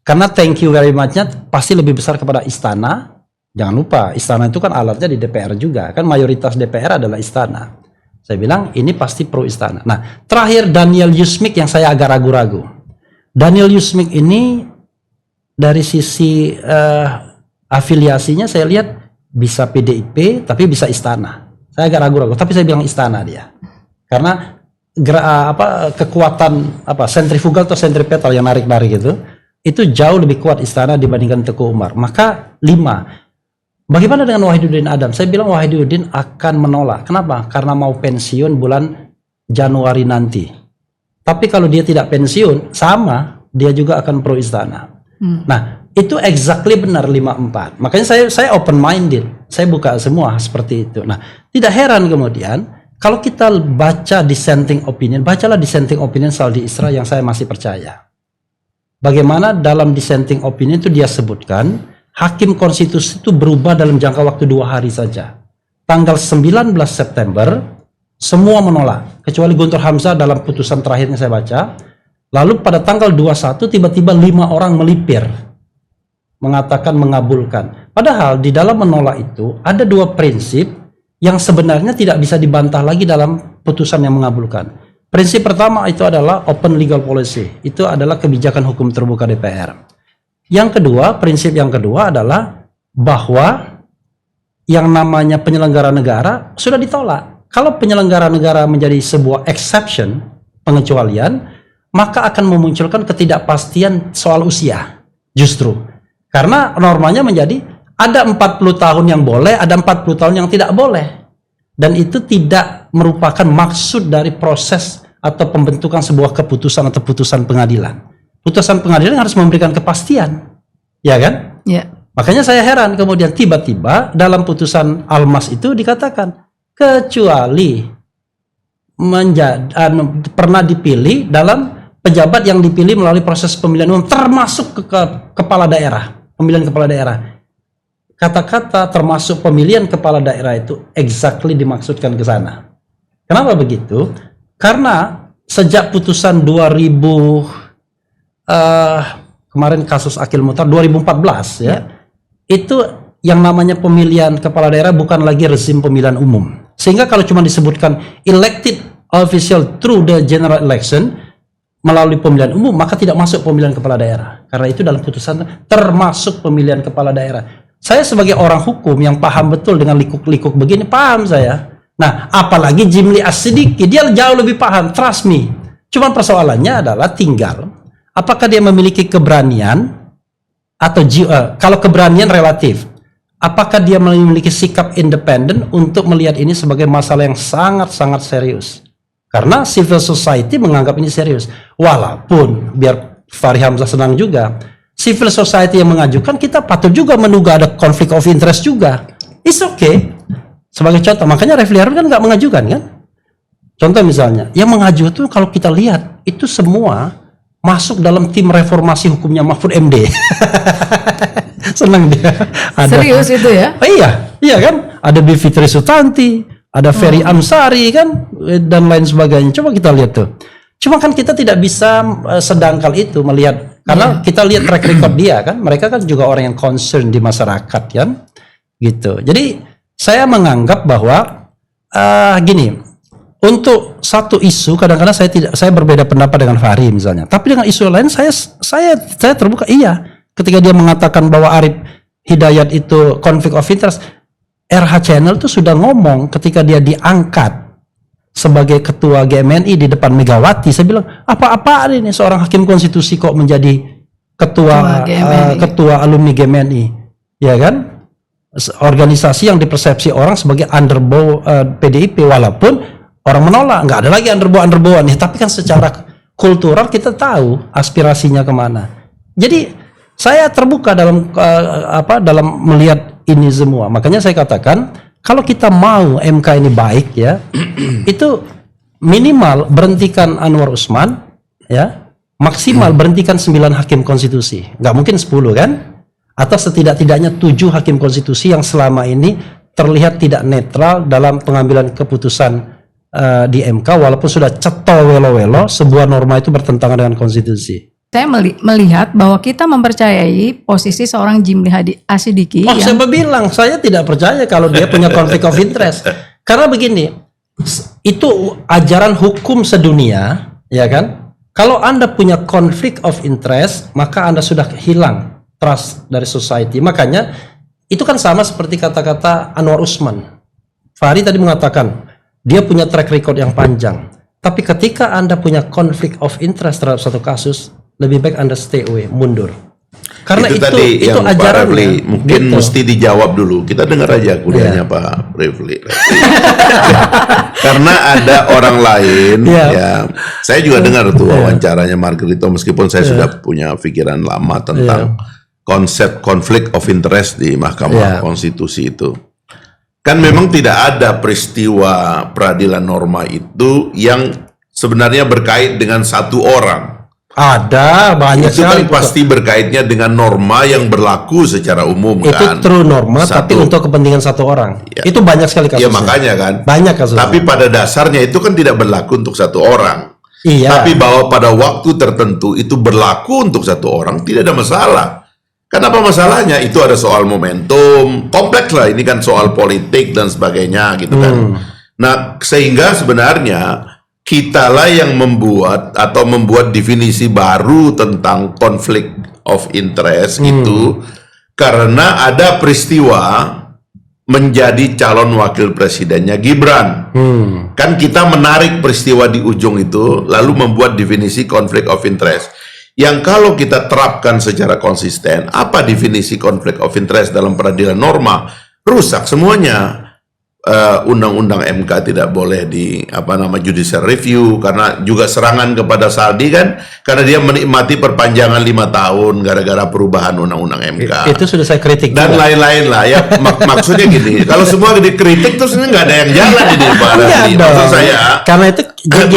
Karena thank you very much-nya pasti lebih besar kepada istana. Jangan lupa, istana itu kan alatnya di DPR juga. Kan mayoritas DPR adalah istana. Saya bilang ini pasti pro istana. Nah, terakhir Daniel Yusmik yang saya agak ragu-ragu. Daniel Yusmik ini dari sisi afiliasinya saya lihat bisa PDIP tapi bisa istana. Saya agak ragu-ragu, tapi saya bilang istana dia. Karena kekuatan sentrifugal atau sentripetal yang narik-narik itu jauh lebih kuat istana dibandingkan Teguh Umar. Maka 5. Bagaimana dengan Wahidudin Adam? Saya bilang Wahidudin akan menolak. Kenapa? Karena mau pensiun bulan Januari nanti. Tapi kalau dia tidak pensiun, sama, dia juga akan pro istana. Nah, itu exactly benar 5-4. Makanya saya open minded. Saya buka semua seperti itu. Nah, tidak heran kemudian kalau kita baca dissenting opinion, bacalah dissenting opinion Saldi Isra yang saya masih percaya. Bagaimana dalam dissenting opinion itu dia sebutkan Hakim Konstitusi itu berubah dalam jangka waktu 2 hari saja. Tanggal 19 September semua menolak, kecuali Guntur Hamzah dalam putusan terakhirnya saya baca. Lalu pada tanggal 21 tiba-tiba 5 orang melipir, mengatakan mengabulkan. Padahal di dalam menolak itu ada 2 prinsip yang sebenarnya tidak bisa dibantah lagi dalam putusan yang mengabulkan. Prinsip pertama itu adalah open legal policy. Itu adalah kebijakan hukum terbuka DPR. Yang kedua, prinsip yang kedua adalah bahwa yang namanya penyelenggara negara sudah ditolak. Kalau penyelenggara negara menjadi sebuah exception, pengecualian, maka akan memunculkan ketidakpastian soal usia. Justru. Karena normanya menjadi ada 40 tahun yang boleh, ada 40 tahun yang tidak boleh. Dan itu tidak merupakan maksud dari proses atau pembentukan sebuah keputusan atau putusan pengadilan. Putusan pengadilan harus memberikan kepastian. Ya kan? Ya. Makanya saya heran kemudian tiba-tiba dalam putusan Almas itu dikatakan kecuali pernah dipilih dalam pejabat yang dipilih melalui proses pemilihan umum termasuk kepala daerah, pemilihan kepala daerah. Kata-kata termasuk pemilihan kepala daerah itu exactly dimaksudkan ke sana. Kenapa begitu? Karena sejak putusan 2000 kemarin kasus Akil Muhtar 2014 ya, itu yang namanya pemilihan kepala daerah bukan lagi rezim pemilihan umum. Sehingga kalau cuma disebutkan elected official through the general election melalui pemilihan umum, maka tidak masuk pemilihan kepala daerah. Karena itu dalam putusan termasuk pemilihan kepala daerah. Saya sebagai orang hukum yang paham betul dengan likuk-likuk begini, paham saya. Nah, apalagi Jimli As-Siddiqi, dia jauh lebih paham, trust me. Cuma persoalannya adalah tinggal apakah dia memiliki keberanian atau kalau keberanian relatif, apakah dia memiliki sikap independen untuk melihat ini sebagai masalah yang sangat-sangat serius. Karena civil society menganggap ini serius. Walaupun biar Fahri Hamzah senang juga, civil society yang mengajukan kita patut juga menduga ada conflict of interest juga. It's okay. Sebagai contoh, makanya Refli Harun kan nggak mengajukan kan? Contoh misalnya, yang mengajukan itu kalau kita lihat itu semua masuk dalam tim reformasi hukumnya Mahfud MD. Senang dia. Serius itu ya? Oh, iya kan? Ada Bivitri Sutanti, ada Ferry Amsari kan, dan lain sebagainya. Coba kita lihat tuh. Cuma kan kita tidak bisa sedangkal itu melihat, karena kita lihat track record dia kan, mereka kan juga orang yang concern di masyarakat kan, gitu. Jadi saya menganggap bahwa gini. Untuk satu isu kadang-kadang saya berbeda pendapat dengan Fahri misalnya. Tapi dengan isu lain saya terbuka. Iya, ketika dia mengatakan bahwa Arif Hidayat itu conflict of interest, RH Channel itu sudah ngomong ketika dia diangkat sebagai ketua GMNI di depan Megawati, saya bilang apa-apaan ini seorang hakim konstitusi kok menjadi ketua alumni GMNI, ya kan? Organisasi yang dipersepsi orang sebagai underbow PDIP, walaupun orang menolak, nggak ada lagi underbow nih, tapi kan secara kultural kita tahu aspirasinya kemana. Jadi saya terbuka dalam dalam melihat ini semua. Makanya saya katakan kalau kita mau MK ini baik ya, itu minimal berhentikan Anwar Usman, ya, maksimal berhentikan 9 hakim konstitusi, nggak mungkin 10 kan? Atau setidak-tidaknya 7 hakim konstitusi yang selama ini terlihat tidak netral dalam pengambilan keputusan di MK, walaupun sudah cetol welo-welo sebuah norma itu bertentangan dengan konstitusi. Saya melihat bahwa kita mempercayai posisi seorang Jimli Asidiki. Saya bilang saya tidak percaya kalau dia punya konflik of interest. Karena begini, itu ajaran hukum sedunia, ya kan? Kalau Anda punya konflik of interest, maka Anda sudah hilang trust dari society. Makanya itu kan sama seperti kata-kata Anwar Usman. Fahri tadi mengatakan dia punya track record yang panjang. Tapi ketika Anda punya konflik of interest terhadap satu kasus, lebih baik Anda stay away, mundur. Karena itu tadi yang ajaran Pak Refli mungkin gitu. mesti dijawab dulu. Kita dengar aja kuliahnya Pak Refli. Karena ada orang lain ya. Saya juga dengar tuh wawancaranya Margarito, meskipun saya sudah punya pikiran lama tentang konsep konflik of interest di Mahkamah Konstitusi itu. Kan memang tidak ada peristiwa peradilan norma itu yang sebenarnya berkait dengan satu orang. Ada banyak itu sekali. Kan pasti berkaitnya dengan norma yang berlaku secara umum itu kan. Itu true norma tapi untuk kepentingan satu orang. Ya. Itu banyak sekali kasusnya. Ya makanya kan. Banyak kasusnya. Tapi pada dasarnya itu kan tidak berlaku untuk satu orang. Iya. Tapi bahwa pada waktu tertentu itu berlaku untuk satu orang tidak ada masalah. Kenapa masalahnya? Itu ada soal momentum, kompleks lah, ini kan soal politik dan sebagainya gitu kan. Nah, sehingga sebenarnya kitalah yang membuat definisi baru tentang konflik of interest itu karena ada peristiwa menjadi calon wakil presidennya Gibran. Kan kita menarik peristiwa di ujung itu lalu membuat definisi konflik of interest. Yang kalau kita terapkan secara konsisten, apa definisi konflik of interest dalam peradilan norma? Rusak semuanya. Undang-undang MK tidak boleh di judicial review karena juga serangan kepada Saldi kan karena dia menikmati perpanjangan 5 tahun gara-gara perubahan undang-undang MK. Itu sudah saya kritik dan lain-lain lah ya. Maksudnya gini, kalau semua dikritik terus nggak ada yang jalan ini Pak. Maksud saya karena itu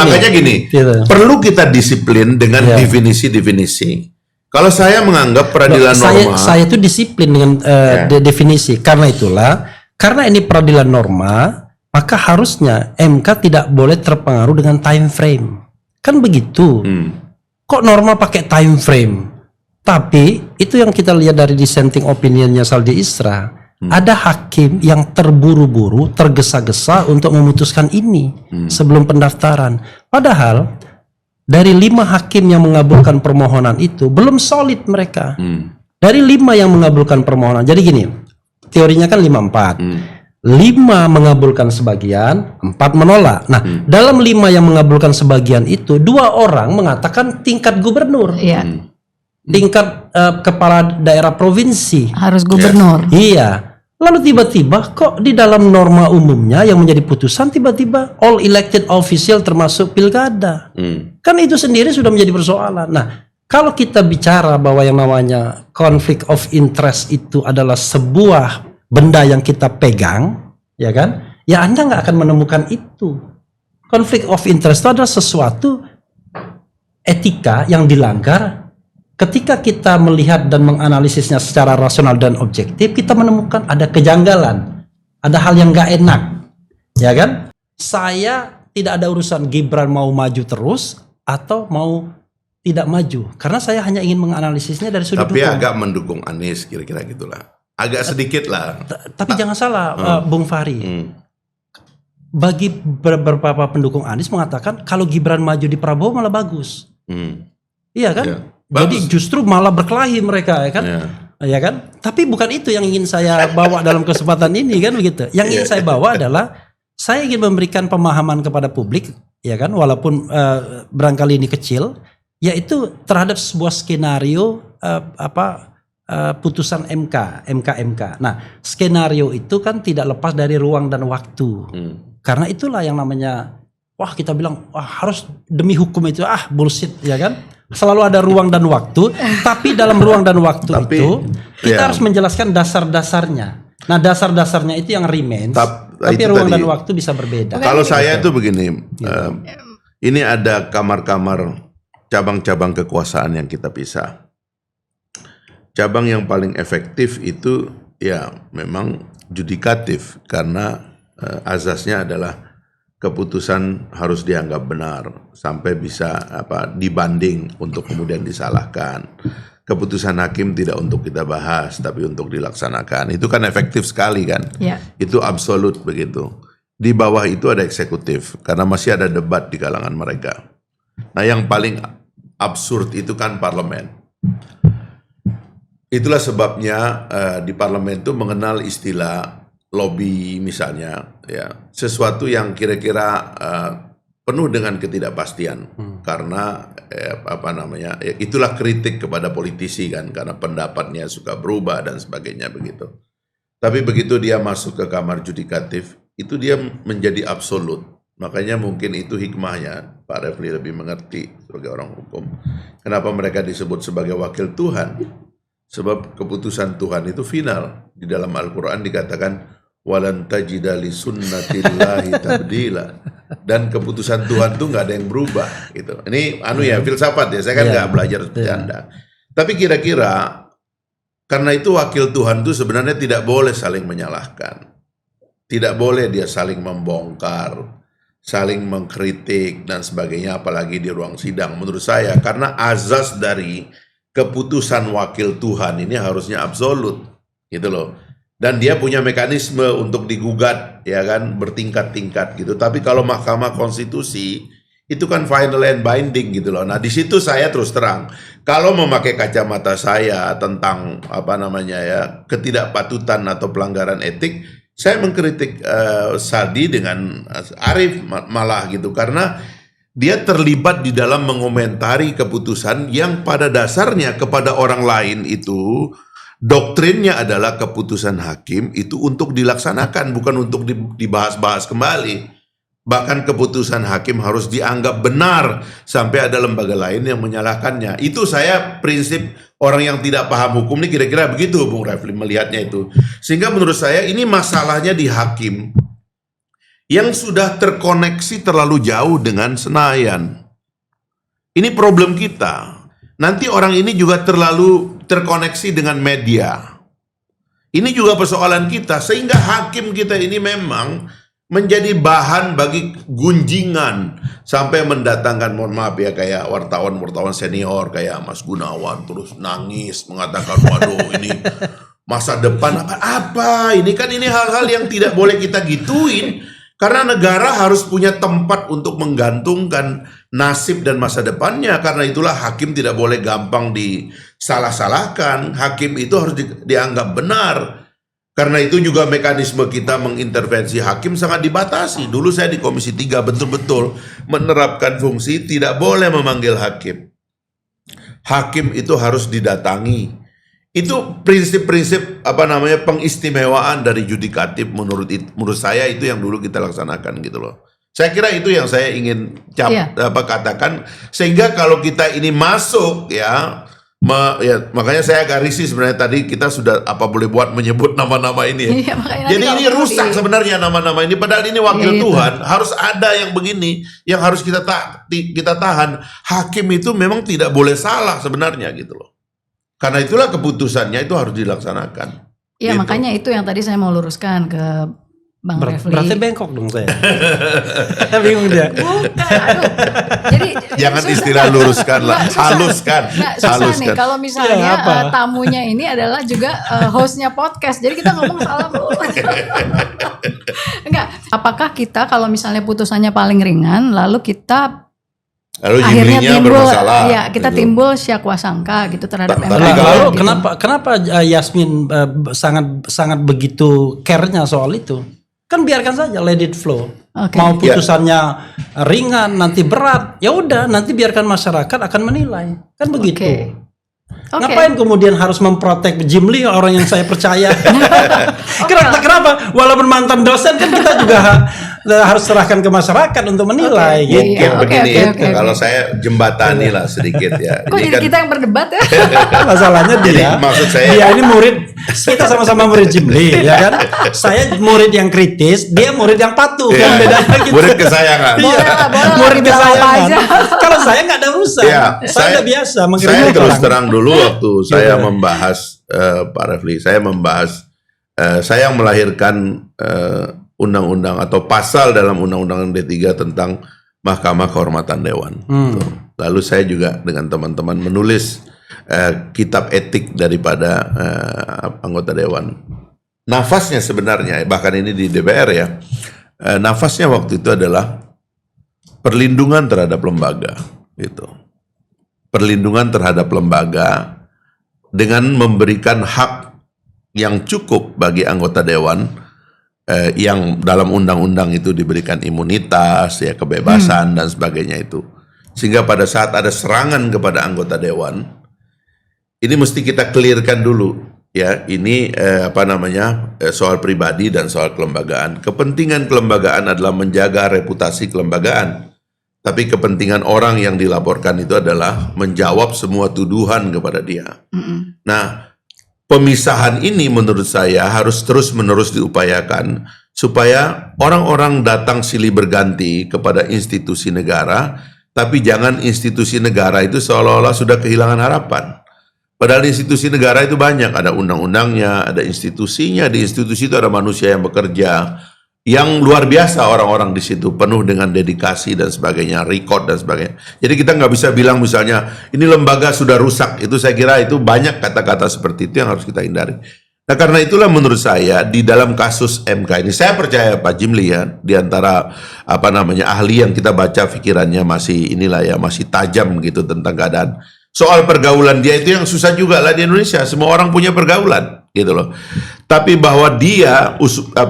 makanya gini, perlu kita disiplin dengan definisi-definisi. Kalau saya menganggap peradilan norma, saya itu disiplin dengan definisi. Karena ini peradilan norma, maka harusnya MK tidak boleh terpengaruh dengan time frame. Kan begitu. Kok norma pakai time frame? Tapi itu yang kita lihat dari dissenting opinionnya Saldi Isra. Ada hakim yang terburu-buru, tergesa-gesa untuk memutuskan ini sebelum pendaftaran. Padahal dari 5 hakim yang mengabulkan permohonan itu belum solid mereka. Dari 5 yang mengabulkan permohonan. Jadi gini, teorinya kan 5-4. 5 mengabulkan sebagian, 4 menolak. Nah, dalam 5 yang mengabulkan sebagian itu, 2 orang mengatakan tingkat gubernur. Tingkat kepala daerah provinsi. Harus gubernur. Iya. Lalu tiba-tiba kok di dalam norma umumnya yang menjadi putusan tiba-tiba all elected official termasuk pilkada. Kan itu sendiri sudah menjadi persoalan. Nah, kalau kita bicara bahwa yang namanya conflict of interest itu adalah sebuah benda yang kita pegang, ya kan? Ya Anda nggak akan menemukan itu. Conflict of interest itu adalah sesuatu etika yang dilanggar. Ketika kita melihat dan menganalisisnya secara rasional dan objektif, kita menemukan ada kejanggalan, ada hal yang nggak enak, ya kan? Saya tidak ada urusan Gibran mau maju terus atau mau tidak maju, karena saya hanya ingin menganalisisnya dari sudut tapi hukum. agak mendukung Anies kira-kira gitulah, agak sedikit lah. Tapi jangan salah, Bung Fahri. Bagi beberapa pendukung Anies mengatakan kalau Gibran maju di Prabowo malah bagus. Iya kan? Jadi justru malah berkelahi mereka, ya kan? Ya kan? Tapi bukan itu yang ingin saya bawa dalam kesempatan ini kan begitu. Yang ingin saya bawa adalah saya ingin memberikan pemahaman kepada publik, ya kan, walaupun barangkali ini kecil, yaitu terhadap sebuah skenario putusan MK. Nah, skenario itu kan tidak lepas dari ruang dan waktu. Karena itulah yang namanya, wah kita bilang, wah harus demi hukum itu, bullshit, ya kan? Selalu ada ruang dan waktu, tapi dalam ruang dan waktu itu kita harus menjelaskan dasar-dasarnya. Nah, dasar-dasarnya itu yang remains, tapi ruang dan waktu bisa berbeda. Kalau saya itu begini, ini ada kamar-kamar cabang-cabang kekuasaan yang kita pisah. Cabang yang paling efektif itu ya memang judikatif, karena azasnya adalah keputusan harus dianggap benar sampai bisa dibanding untuk kemudian disalahkan. Keputusan hakim tidak untuk kita bahas tapi untuk dilaksanakan. Itu kan efektif sekali kan? Ya. Itu absolut begitu. Di bawah itu ada eksekutif karena masih ada debat di kalangan mereka. Nah, yang paling absurd itu kan parlemen. Itulah sebabnya di parlemen itu mengenal istilah lobby misalnya, ya, sesuatu yang kira-kira penuh dengan ketidakpastian karena itulah kritik kepada politisi kan, karena pendapatnya suka berubah dan sebagainya begitu. Tapi begitu dia masuk ke kamar judikatif itu dia menjadi absolut. Makanya mungkin itu hikmahnya Pak Refli lebih mengerti sebagai orang hukum kenapa mereka disebut sebagai wakil Tuhan, sebab keputusan Tuhan itu final. Di dalam Al-Quran dikatakan walan tajida li sunnatillahi tabdila, dan keputusan Tuhan tuh nggak ada yang berubah gitu. Ini filsafat ya, saya kan nggak belajar seperti Anda. Tapi kira-kira karena itu wakil Tuhan tuh sebenarnya tidak boleh saling menyalahkan, tidak boleh dia saling membongkar, saling mengkritik dan sebagainya, apalagi di ruang sidang menurut saya, karena azas dari keputusan wakil Tuhan ini harusnya absolut gitu loh. Dan dia punya mekanisme untuk digugat, ya kan, bertingkat-tingkat gitu. Tapi kalau Mahkamah Konstitusi itu kan final and binding gitu loh. Nah, di situ saya terus terang, kalau memakai kacamata saya tentang ketidakpatutan atau pelanggaran etik, saya mengkritik Sadi dengan Arif malah gitu, karena dia terlibat di dalam mengomentari keputusan yang pada dasarnya kepada orang lain itu doktrinnya adalah keputusan hakim itu untuk dilaksanakan, bukan untuk dibahas-bahas kembali. Bahkan keputusan hakim harus dianggap benar sampai ada lembaga lain yang menyalahkannya. Itu saya prinsip orang yang tidak paham hukum ini kira-kira begitu Bung Refli melihatnya itu. Sehingga menurut saya ini masalahnya di hakim yang sudah terkoneksi terlalu jauh dengan Senayan. Ini problem kita. Nanti orang ini juga terlalu terkoneksi dengan media. Ini juga persoalan kita, sehingga hakim kita ini memang menjadi bahan bagi gunjingan sampai mendatangkan, mohon maaf ya, kayak wartawan-wartawan senior kayak Mas Gunawan terus nangis mengatakan waduh ini masa depan apa ini kan, ini hal-hal yang tidak boleh kita gituin. Karena negara harus punya tempat untuk menggantungkan nasib dan masa depannya. Karena itulah hakim tidak boleh gampang disalah-salahkan. Hakim itu harus dianggap benar. Karena itu juga mekanisme kita mengintervensi hakim sangat dibatasi. Dulu saya di Komisi 3 betul-betul menerapkan fungsi tidak boleh memanggil hakim. Hakim itu harus didatangi. Itu prinsip-prinsip pengistimewaan dari judikatif menurut saya itu yang dulu kita laksanakan gitu loh. Saya kira itu yang saya ingin katakan, sehingga kalau kita ini masuk makanya saya agak risih sebenarnya tadi kita sudah boleh buat menyebut nama-nama ini. Jadi ini rusak sebenarnya nama-nama ini, padahal ini wakil Tuhan, harus ada yang begini yang harus kita tahan. Hakim itu memang tidak boleh salah sebenarnya gitu loh. Karena itulah keputusannya itu harus dilaksanakan. Iya gitu. Makanya itu yang tadi saya mau luruskan ke Bang Refli. Berarti bengkok dong saya. Bingung dia. Bukan, Jadi jangan istilah luruskan lah, haluskan. Susah nih kalau misalnya tamunya ini adalah juga hostnya podcast. Jadi kita ngomong salah mulu. Enggak. Apakah kita kalau misalnya putusannya paling ringan, lalu kita akhirnya timbul, kita timbul syakwa sangka gitu terhadap MK. Lalu kenapa Yasmin sangat begitu care-nya soal itu? Kan biarkan saja, let it flow. Oke. Mau putusannya ringan, nanti berat, ya udah, nanti biarkan masyarakat akan menilai. Kan begitu. Oke. Ngapain kemudian harus memprotek Jim Lee, orang yang saya percaya? Kenapa? Walaupun mantan dosen kan kita juga harus serahkan ke masyarakat untuk menilai. Oke. Gitu. Mungkin Oke, begini, oke. kalau saya jembatani lah sedikit ya. Kok Ini jadi kan- kita yang berdebat ya? Masalahnya Jadi, dia, maksud saya- dia ini murid, kita sama-sama murid Jim Lee, ya kan? Saya murid yang kritis, dia murid yang patuh, Iya, kan bedanya gitu. murid kesayangan. Iya, Boleh lah, murid dibilang apa kesayangan. aja. Kalau saya nggak ada urusan, Iya, saya udah biasa Saya mengkritik terus orang. terang dulu waktu saya Iya. membahas Pak Refli, saya membahas saya yang melahirkan undang-undang atau pasal dalam undang-undang D3 tentang Mahkamah Kehormatan Dewan. Tuh. Lalu saya juga dengan teman-teman menulis kitab etik daripada anggota Dewan. Nafasnya sebenarnya, bahkan ini di DPR ya, nafasnya waktu itu adalah perlindungan terhadap lembaga, gitu. Perlindungan terhadap lembaga dengan memberikan hak yang cukup bagi anggota dewan yang dalam undang-undang itu diberikan imunitas, ya kebebasan dan sebagainya itu. Sehingga pada saat ada serangan kepada anggota dewan, ini mesti kita clearkan dulu ya, ini soal pribadi dan soal kelembagaan. Kepentingan kelembagaan adalah menjaga reputasi kelembagaan. Tapi kepentingan orang yang dilaporkan itu adalah menjawab semua tuduhan kepada dia. Nah, pemisahan ini menurut saya harus terus-menerus diupayakan supaya orang-orang datang silih berganti kepada institusi negara, tapi jangan institusi negara itu seolah-olah sudah kehilangan harapan. Padahal institusi negara itu banyak, ada undang-undangnya, ada institusinya, di institusi itu ada manusia yang bekerja, yang luar biasa orang-orang di situ, penuh dengan dedikasi dan sebagainya, record dan sebagainya. Jadi kita nggak bisa bilang misalnya ini lembaga sudah rusak. Itu saya kira itu banyak kata-kata seperti itu yang harus kita hindari. Nah karena itulah menurut saya di dalam kasus MK ini saya percaya Pak Jim Lee ya, di antara ahli yang kita baca pikirannya masih masih tajam gitu tentang keadaan. Soal pergaulan dia itu yang susah juga lah di Indonesia. Semua orang punya pergaulan gitu loh. Tapi bahwa dia,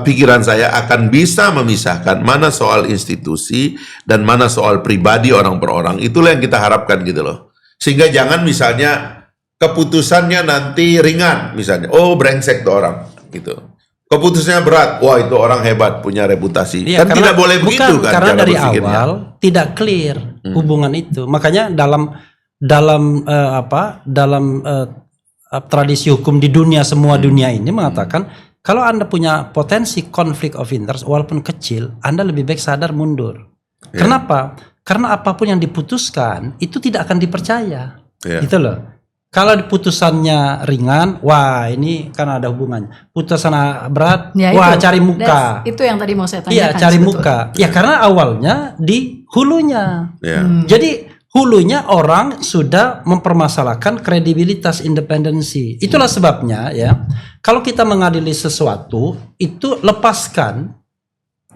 pikiran saya akan bisa memisahkan mana soal institusi dan mana soal pribadi orang per orang. Itulah yang kita harapkan gitu loh. Sehingga jangan misalnya keputusannya nanti ringan misalnya. Oh brengsek tuh orang gitu. Keputusannya berat. Wah itu orang hebat, punya reputasi. Iya, Kan tidak boleh begitu kan. Karena cara dari berpikirnya. awal tidak clear hubungan itu. Makanya dalam tradisi hukum di dunia, semua dunia ini mengatakan kalau Anda punya potensi konflik of interest walaupun kecil, Anda lebih baik sadar mundur. Ya. Kenapa? Karena apapun yang diputuskan itu tidak akan dipercaya. Ya. Gitu loh. Kalau putusannya ringan, wah ini kan ada hubungannya. Putusan berat, Ya, wah itu. cari muka. Itu yang tadi mau saya tanyakan. Iya, cari sebetulnya. muka. Ya karena awalnya di hulunya. Ya. Jadi hulunya orang sudah mempermasalahkan kredibilitas independensi. Itulah sebabnya ya, kalau kita mengadili sesuatu itu lepaskan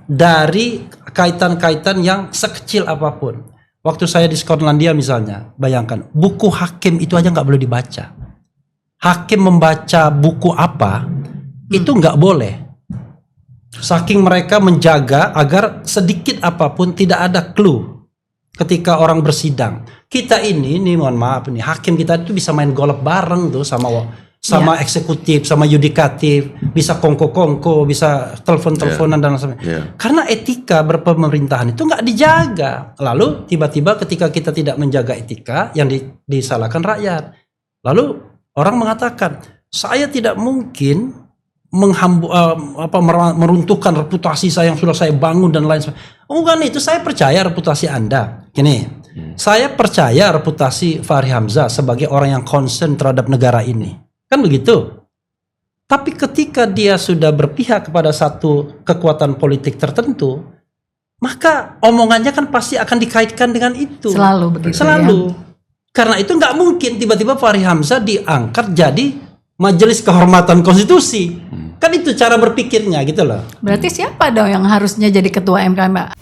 dari kaitan-kaitan yang sekecil apapun. Waktu saya di Skotlandia misalnya, bayangkan buku hakim itu aja nggak boleh dibaca. Hakim membaca buku apa itu nggak boleh. Saking mereka menjaga agar sedikit apapun tidak ada clue. Ketika orang bersidang, kita ini mohon maaf nih, hakim kita itu bisa main golf bareng tuh sama eksekutif, sama yudikatif, bisa kongko-kongko, bisa telepon-teleponan dan sebagainya. Yeah. Karena etika berpemerintahan itu nggak dijaga. Lalu tiba-tiba ketika kita tidak menjaga etika, yang disalahkan rakyat. Lalu orang mengatakan, saya tidak mungkin meruntuhkan reputasi saya yang sudah saya bangun dan lain sebagainya. Bukan itu, saya percaya reputasi Anda. Gini, saya percaya reputasi Fahri Hamzah sebagai orang yang concern terhadap negara ini. Kan begitu. Tapi ketika dia sudah berpihak kepada satu kekuatan politik tertentu, maka omongannya kan pasti akan dikaitkan dengan itu. Selalu begitu. Selalu. Karena itu nggak mungkin tiba-tiba Fahri Hamzah diangkat jadi Majelis Kehormatan Konstitusi. Kan itu cara berpikirnya gitu loh. Berarti siapa dong yang harusnya jadi ketua MK?